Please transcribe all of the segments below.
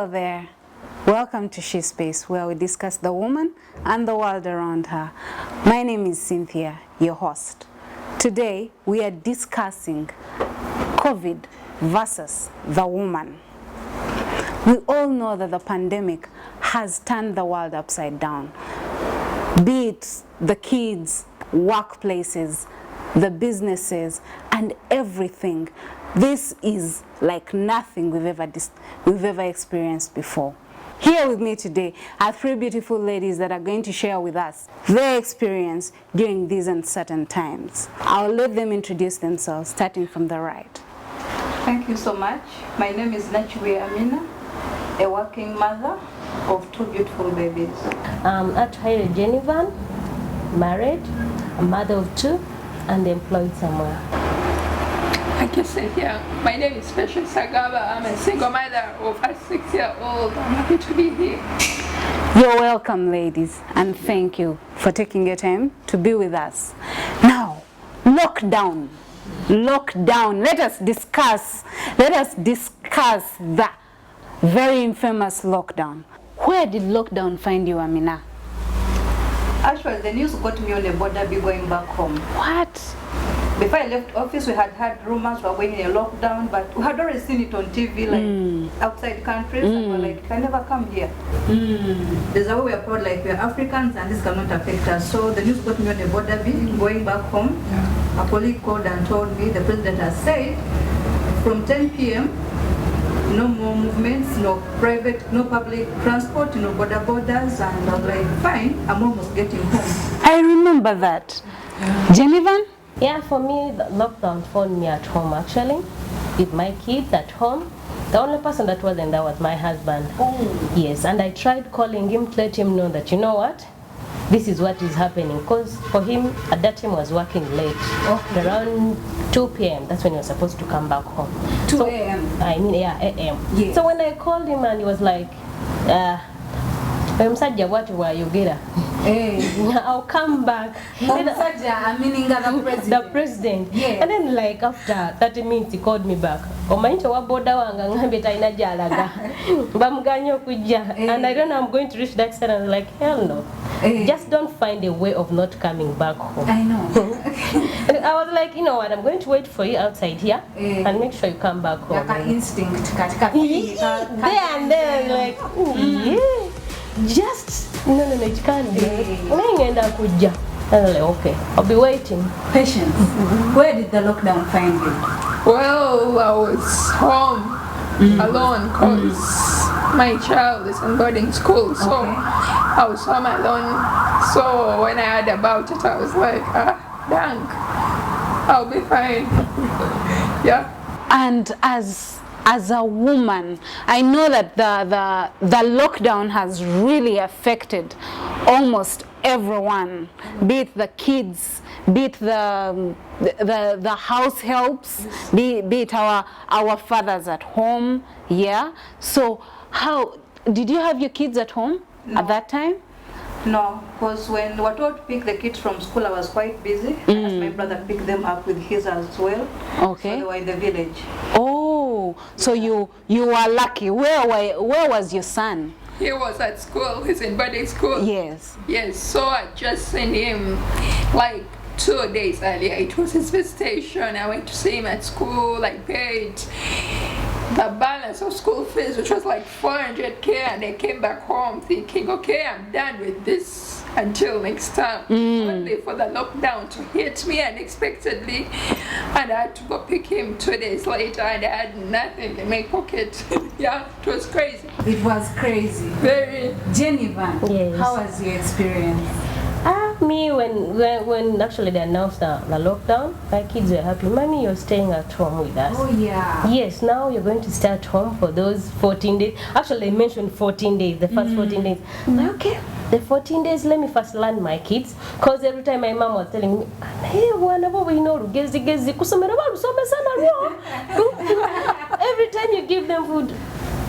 Hello there. Welcome to She Space, where we discuss the woman and the world around her. My name is Cynthia, your host. Today, we are discussing COVID versus the woman. We all know that the pandemic has turned the world upside down. Be it the kids, workplaces, the businesses, and everything. This is like nothing we've ever experienced before. Here with me today are three beautiful ladies that are going to share with us their experience during these uncertain times. I'll let them introduce themselves, starting from the right. Thank you so much. My name is Nachwe Amina, a working mother of two beautiful babies. Atwaire Jennifer, married, a mother of two, and employed somewhere. Thank you, Cynthia. My name is Special Sagaba. I'm a single mother of a 6-year-old. I'm happy to be here. You're welcome, ladies, and thank you for taking your time to be with us. Now, lockdown. Let us discuss the very infamous lockdown. Where did lockdown find you, Amina? Actually, the news got me on the border be going back home. What? Before I left office, we had heard rumors we were going in a lockdown, but we had already seen it on TV, like outside countries, and we were like, it can never come here. There's a way we are proud, like we are Africans, and this cannot affect us. So the news got me on the border be going back home. A colleague called and told me the president has said from 10 p.m. no more movements, no public transport, no borders, and I was like, fine, I'm almost getting home. I remember that. Jennifer? Yeah, for me, the lockdown found me at home actually, with my kids at home. The only person that wasn't there was my husband. Oh. Yes, and I tried calling him to let him know that, you know what, this is what is happening. Because for him, at that time, was working late. Okay. Around 2 p.m., that's when he was supposed to come back home. 2 a.m. I mean, yeah, a.m. Yes. So when I called him and he was like, I'll come back. The president. Yeah. And then like after 30 minutes he called me back. And I don't know, I'm going to reach that side and I'm like, hell no. Just don't find a way of not coming back home. I know. And I was like, you know what, I'm going to wait for you outside here and make sure you come back home. Like an instinct. There and then like, yeah. Just no, it can't be. And I'm like, okay, I'll be waiting. Patience. Where did the lockdown find you? Well, I was home alone because my child is in boarding school, so I was home alone. So when I heard about it, I was like, dang, I'll be fine. Yeah. And as a woman, I know that the lockdown has really affected almost everyone, be it the kids, be it the house helps, be it our fathers at home. Yeah. So how did you have your kids at home at that time? No, because when we were told to pick the kids from school, I was quite busy. I asked my brother pick them up with his as well. Okay. So they were in the village. Oh, so you were lucky. Where was your son? He was at school. He's in boarding school. Yes. Yes, so I just sent him like 2 days earlier. It was his visitation. I went to see him at school. I paid the balance of school fees, which was like 400k, and I came back home thinking, okay, I'm done with this until next time. Only for the lockdown to hit me unexpectedly, and I had to go pick him 2 days later, and I had nothing in my pocket. Yeah, it was crazy. It was crazy. Very. Jennifer, Yes. How was your experience? Me, when actually they announced the lockdown, my kids were happy. Mommy, you're staying at home with us. Oh yeah. Yes, now you're going to stay at home for those 14 days. Actually, they mentioned 14 days, the first 14 days. Like, okay, the 14 days, let me first learn my kids. Because every time my mom was telling me, hey, whenever we know, every time you give them food,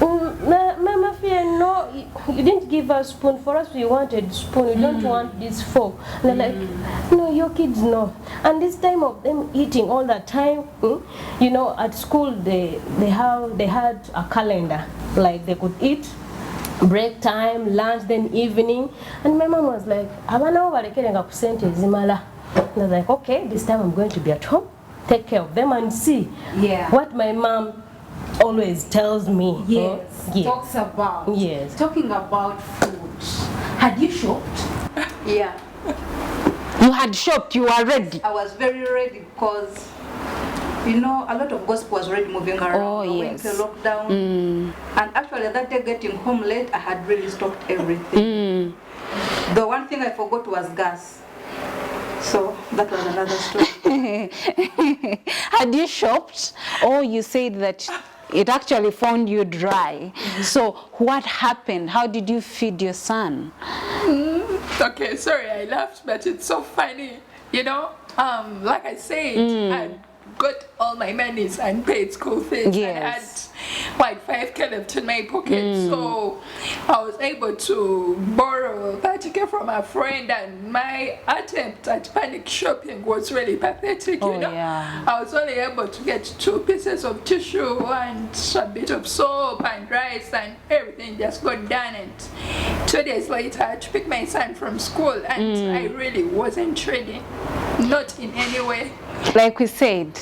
Mama fear no, you didn't give us spoon. For us, we wanted spoon. We don't want this fork. And they're like, no, your kids know. And this time of them eating all the time, you know, at school they had a calendar, like they could eat break time, lunch, then evening. And my mom was like, I was like, okay, this time I'm going to be at home, take care of them and see what my mom always tells me. Talks about. Yes. Talking about food. Had you shopped? Yeah. You had shopped, you were ready. I was very ready because, you know, a lot of gospel was already moving around. Oh, yes. Went to lockdown. And actually that day getting home late, I had really stocked everything. The one thing I forgot was gas. So that was another story. Had you shopped? Or you said that it actually found you dry. So what happened? How did you feed your son? Okay, sorry, I laughed, but it's so funny. You know, like I said, I got all my monies and paid school fees. Yes. I had like 5K left in my pocket, so I was able to borrow 30K from a friend, and my attempt at panic shopping was really pathetic. You know, I was only able to get 2 pieces of tissue and a bit of soap and rice, and everything just got done. And 2 days later, I had to pick my son from school, and I really wasn't trading, not in any way. Like we said,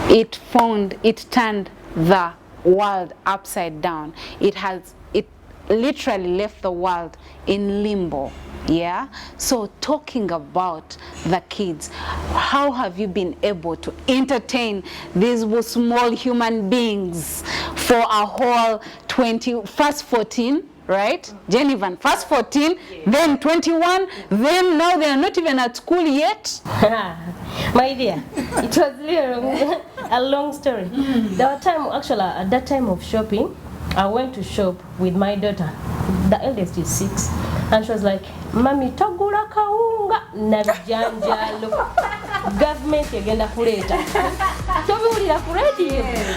it turned the world upside down. It literally left the world in limbo. Yeah. So talking about the kids, how have you been able to entertain these small human beings for a whole first 14, right? Jennifer, first 14, then 21, then now they are not even at school yet. My dear, it was really a long story. There were time, actually, at that time of shopping, I went to shop with my daughter. The eldest is 6, and she was like, "Mami, tagula kaunga na janjalo. Government yagenda kuleta." So we are ready.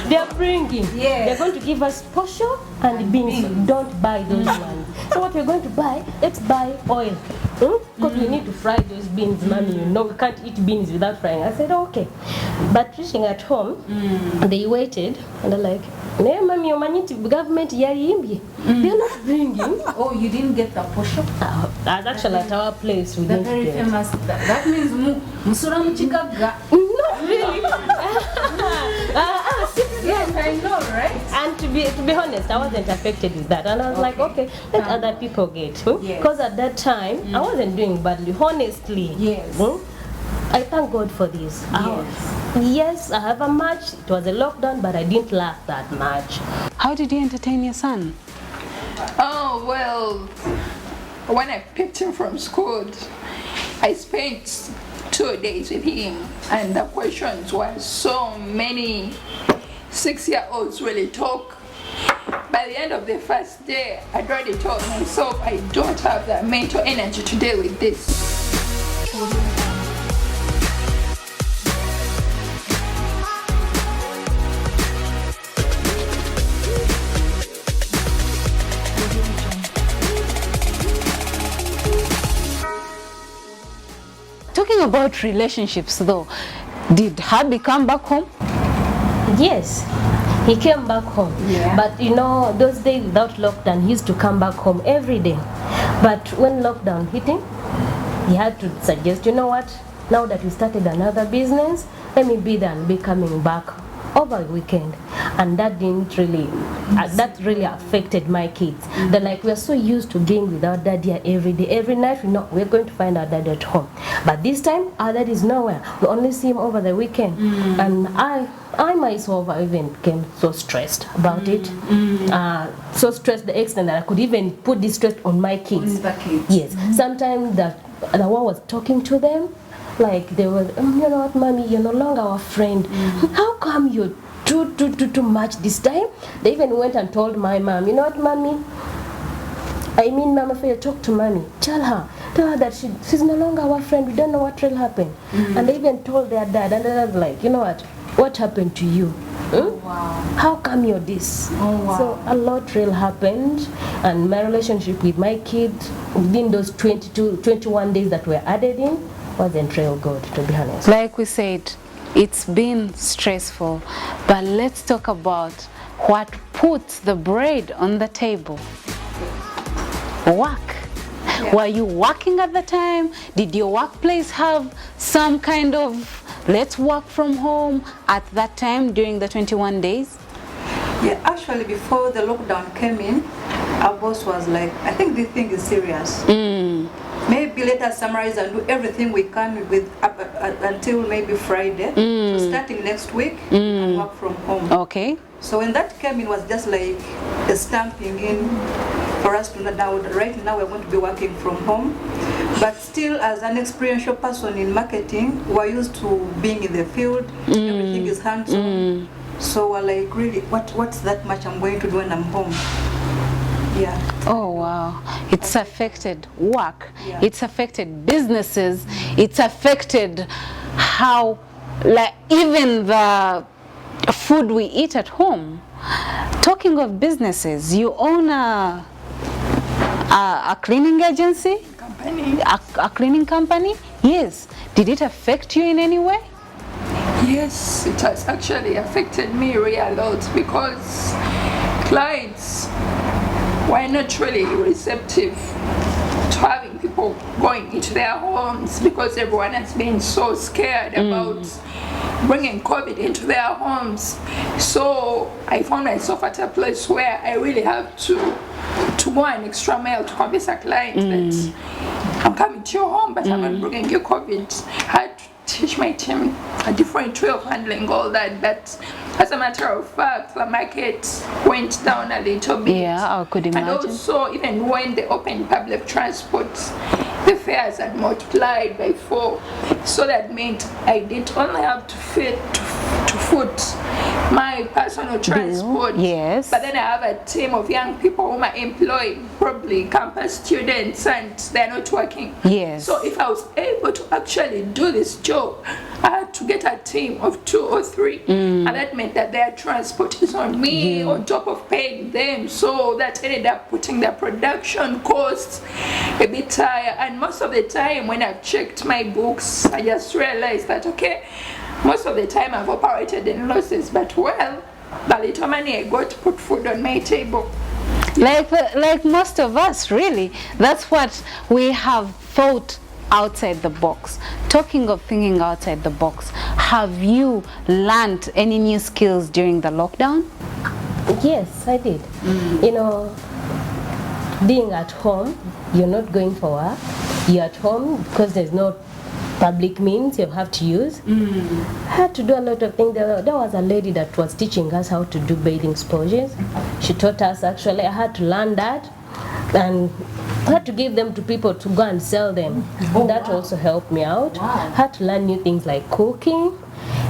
They are bringing. They're going to give us posho and beans. Don't buy those ones. So what we're going to buy? Let's buy oil. Because we need to fry those beans, Mommy. You know, we can't eat beans without frying. I said, okay. But reaching at home, they waited, and they're like, "No, Mommy, your money to government yari. They're not bringing." Oh, you didn't get the posho? That's actually at our place. We The didn't very get. famous. That means musura muchigaga. Not really. 6 Yes, I know, right? And to be honest, I wasn't affected with that, and I was like, okay, let other people get. Because at that time, I wasn't doing badly. Honestly, I thank God for this. Yes, I have a match. It was a lockdown, but I didn't laugh that much. How did you entertain your son? Oh, well, when I picked him from school, I spent 2 days with him, and the questions were so many. 6-year-olds really talk. By the end of the first day, I'd already told myself I don't have the mental energy to deal with this. Talking about relationships though, did hubby come back home? Yes, he came back home. But you know, those days without lockdown, he used to come back home every day. But when lockdown hit him, he had to suggest, you know what, now that we started another business, let me be there and be coming back over the weekend. And that didn't really, that really affected my kids. They're like, we're so used to being with our daddy every day, every night. We know we're going to find our dad at home. But this time, our dad is nowhere. We only see him over the weekend. And I myself, I even became so stressed about it. So stressed the extent that I could even put this stress on my kids. On the kids. Yes. Sometimes the one was talking to them, like they were, you know what, Mommy, you're no longer our friend. How come you're too much this time? They even went and told my mom, you know what, Mommy? I mean, Mama Faye, talk to Mommy. Tell her that she's no longer our friend. We don't know what will happen. And they even told their dad, and they were like, you know what happened to you? Wow. How come you're this? Oh, wow. So a lot really happened, and my relationship with my kid within those 21 days that were added in wasn't real good, to be honest. Like we said, it's been stressful, but let's talk about what puts the bread on the table. Work. Yeah. Were you working at the time? Did your workplace have some kind of let's work from home at that time during the 21 days? Yeah, actually, before the lockdown came in, our boss was like, I think this thing is serious. Maybe let us summarize and do everything we can with until maybe Friday. So starting next week, and work from home. Okay. So when that came in, was just like a stamping in for us to know now. Right now, we're going to be working from home. But still, as an experiential person in marketing, we're used to being in the field. Everything is hands-on. So we're like, really, what's that much I'm going to do when I'm home? Yeah. Oh wow, it's affected work, Yeah. it's affected businesses, it's affected how, like, even the food we eat at home. Talking of businesses, you own a cleaning agency? Company. A cleaning company? Yes. Did it affect you in any way? Yes, it has actually affected me really a lot because clients were not really receptive to having people going into their homes because everyone has been so scared about bringing COVID into their homes. So I found myself at a place where I really have to go an extra mile to convince a client that I'm coming to your home, but I'm not bringing you COVID. I had to teach my team a different way of handling all that. But as a matter of fact, the market went down a little bit. Yeah, I could imagine. And also, even when they opened public transport, the fares had multiplied by 4. So that meant I didn't only have to foot my personal transport. Yes. But then I have a team of young people whom I employ, probably campus students, and they're not working. Yes. So if I was able to actually do this job, I had to get a team of 2 or 3. And that meant that their transport is on me on top of paying them. So that ended up putting their production costs a bit higher. And most of the time when I've checked my books, I just realized that, okay, most of the time I've operated in losses, but well, the little money I got to put food on my table. Like most of us, really. That's what we have thought outside the box. Talking of thinking outside the box, have you learned any new skills during the lockdown? Yes, I did. You know, being at home, you're not going for work, you're at home because there's no public means you have to use. I had to do a lot of things. There was a lady that was teaching us how to do bathing sponges. She taught us, actually. I had to learn that and I had to give them to people to go and sell them. That also helped me out. I had to learn new things like cooking.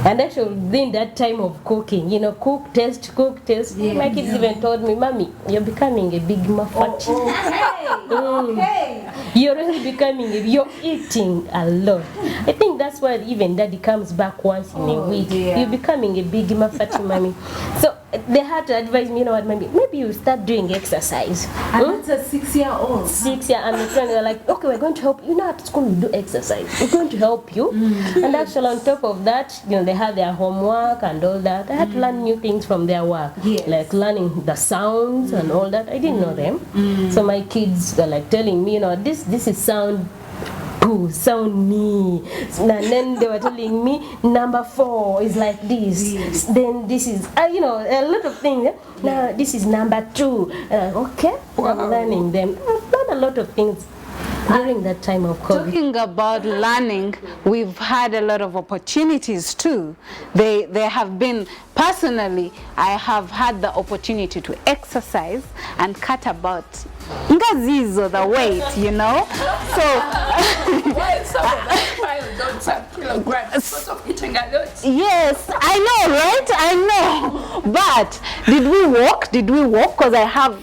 And actually, in that time of cooking, you know, cook, taste. My kids even told me, Mommy, you're becoming a big muffat. Okay. You're really you're eating a lot. I think that's why even Daddy comes back once in a week. Dear. You're becoming a big muffat, Mommy. So they had to advise me, you know what, Mommy, maybe you start doing exercise. And that's a 6-year-old. 6 years, and the friends were like, okay, we're going to help you. You know, at school we do exercise. We're going to help you. And actually, on top of that, you know, they had their homework and all that. I had to learn new things from their work, like learning the sounds and all that. I didn't know them. So my kids were like telling me, you know, this is sound poo, sound me. And then they were telling me number 4 is like this. Then this is, you know, a lot of things. Now this is number 2. Okay, I'm learning them. I've learned a lot of things during that time of COVID. Talking about learning, we've had a lot of opportunities too. They have been, personally, I have had the opportunity to exercise and cut about ngazizo, the weight, you know. So Well, some of us child don't have kilograms because of eating a lot. yes, I know, right? I know. But did we walk? Because I have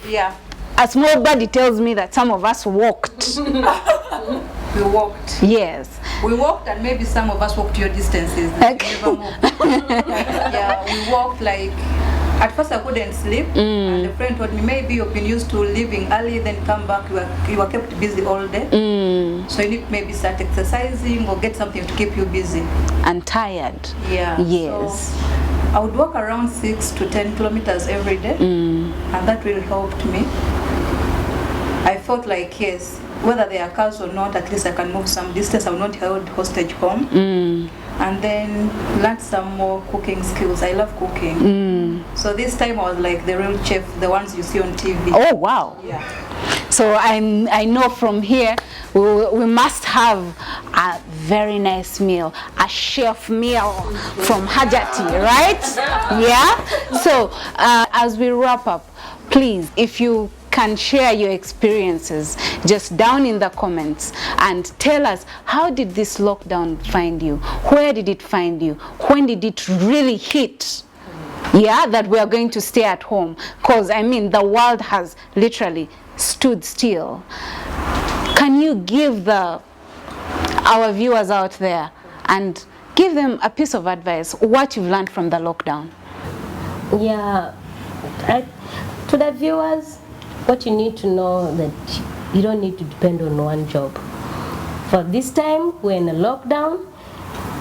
a small body tells me that some of us walked. We walked. Yes. We walked, and maybe some of us walked your distances. Okay. Yeah, we walked like. At first I couldn't sleep, and a friend told me maybe you've been used to leaving early, then come back. You were kept busy all day, so you need to maybe start exercising or get something to keep you busy. And tired. Yeah. Yes. So I would walk around 6 to 10 kilometers every day, and that really helped me. I felt like, yes, whether there are cars or not, at least I can move some distance. I will not held hostage home. And then learned some more cooking skills. I love cooking. So this time I was like the real chef, the ones you see on TV. Oh, wow. Yeah. So I know from here we must have a very nice meal, a chef meal from Hajati, right? Yeah? So as we wrap up, please, if you can share your experiences just down in the comments and tell us, how did this lockdown find you? Where did it find you? When did it really hit? Yeah, that we are going to stay at home, because I mean the world has literally stood still. Can you give our viewers out there and give them a piece of advice, what you've learned from the lockdown? Yeah, to the viewers, what you need to know that you don't need to depend on one job. For this time, we're in a lockdown.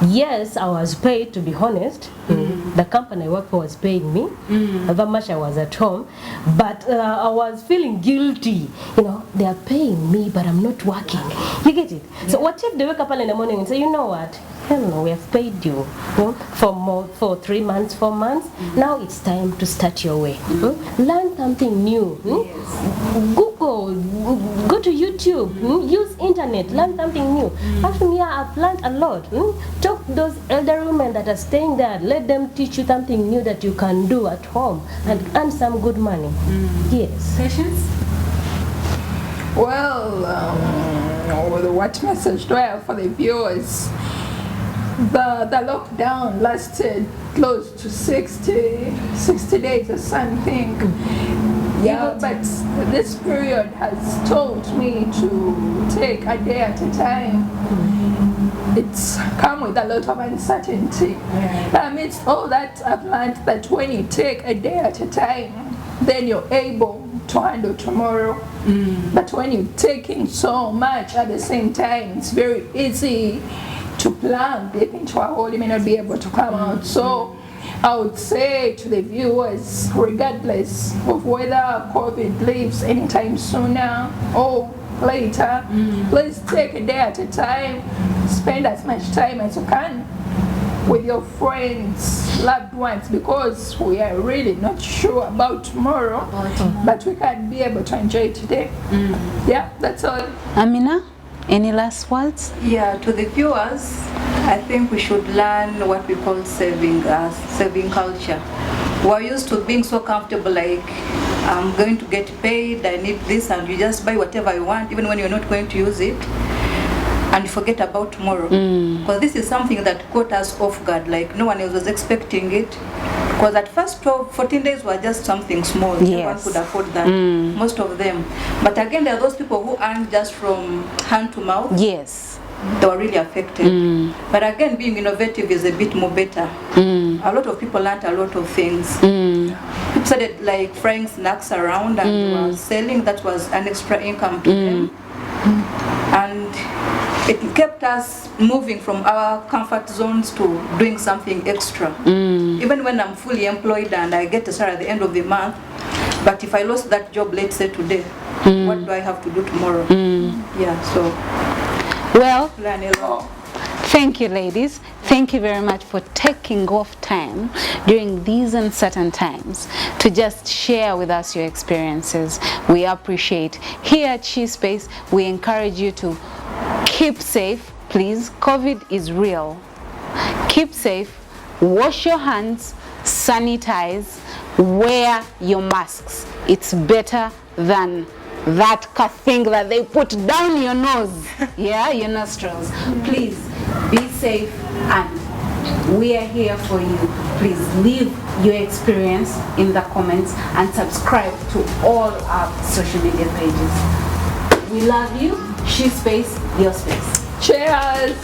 Yes, I was paid, to be honest. The company I work for was paying me, however much I was at home. But I was feeling guilty. You know, they are paying me, but I'm not working. You get it? So what if they wake up in the morning and say, you know what? Hell no, we have paid you, for 3 months, 4 months. Now it's time to start your way. Learn something new. Google, go to YouTube, use internet, learn something new. Actually, yeah, I've learned a lot. Talk to those elder women that are staying there. Let them teach you something new that you can do at home and earn some good money. Yes. Patience? Well, what message do I have for the viewers? The lockdown lasted close to 60 days or something. Yeah, but this period has taught me to take a day at a time. It's come with a lot of uncertainty. Amidst all that, I've learned that when you take a day at a time, then you're able to handle tomorrow. But when you're taking so much at the same time, it's very easy to plunge deep into a hole. You may not be able to come out. So I would say to the viewers, regardless of whether COVID leaves anytime sooner or later, please take a day at a time. Spend as much time as you can with your friends, loved ones, because we are really not sure about tomorrow, but we can be able to enjoy today. Yeah, that's all. Amina, any last words? Yeah, to the viewers, I think we should learn what we call saving culture. We're used to being so comfortable, like I'm going to get paid, I need this, and you just buy whatever you want, even when you're not going to use it, and you forget about tomorrow. Because this is something that caught us off guard, like no one else was expecting it. Because at first 14 days were just something small. No one could afford that, most of them. But again, there are those people who earn just from hand to mouth. Yes. They were really affected. But again, being innovative is a bit more better. A lot of people learned a lot of things. People started like frying snacks around and were selling. That was an extra income to them. And it kept us moving from our comfort zones to doing something extra. Even when I'm fully employed and I get a salary at the end of the month, but if I lost that job, let's say today, what do I have to do tomorrow? Yeah, so well, learn a lot. Thank you, ladies. Thank you very much for taking off time during these uncertain times to just share with us your experiences. We appreciate. Here at She Space, we encourage you to keep safe, please. COVID is real. Keep safe, wash your hands, sanitize, wear your masks. It's better than that thing that they put down your nose, yeah, your nostrils. Please be safe, and we are here for you. Please leave your experience in the comments and subscribe to all our social media pages. We love you. She Space, your space. Cheers!